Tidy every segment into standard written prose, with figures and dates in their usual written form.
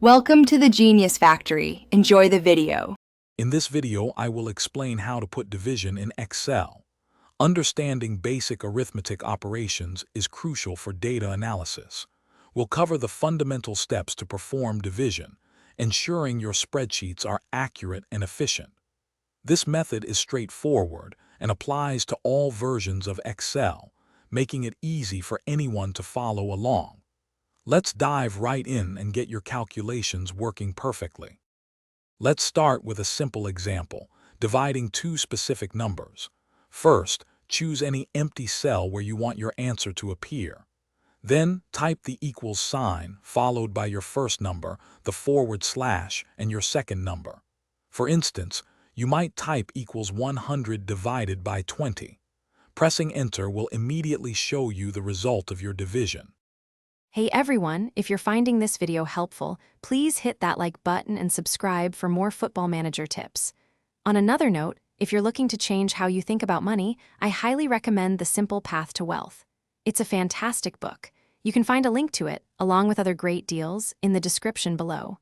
Welcome to the Genius Factory. Enjoy the video. In this video, I will explain how to put division in Excel. Understanding basic arithmetic operations is crucial for data analysis. We'll cover the fundamental steps to perform division, ensuring your spreadsheets are accurate and efficient. This method is straightforward and applies to all versions of Excel, making it easy for anyone to follow along. Let's dive right in and get your calculations working perfectly. Let's start with a simple example, dividing two specific numbers. First, choose any empty cell where you want your answer to appear. Then, type the equals sign, followed by your first number, the /, and your second number. For instance, you might type equals 100 divided by 20. Pressing Enter will immediately show you the result of your division. Hey everyone, if you're finding this video helpful, please hit that like button and subscribe for more Football Manager tips. On another note, if you're looking to change how you think about money, I highly recommend The Simple Path to Wealth. It's a fantastic book. You can find a link to it, along with other great deals, in the description below.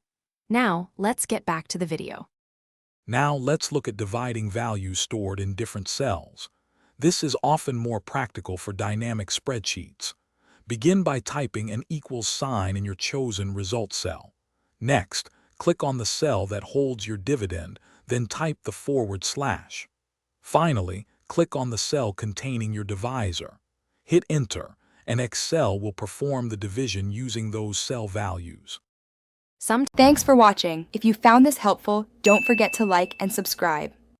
Now, let's get back to the video. Now let's look at dividing values stored in different cells. This is often more practical for dynamic spreadsheets. Begin by typing an equals sign in your chosen result cell. Next, click on the cell that holds your dividend, then type the /. Finally, click on the cell containing your divisor. Hit Enter, and Excel will perform the division using those cell values. Thanks for watching. If you found this helpful, don't forget to like and subscribe.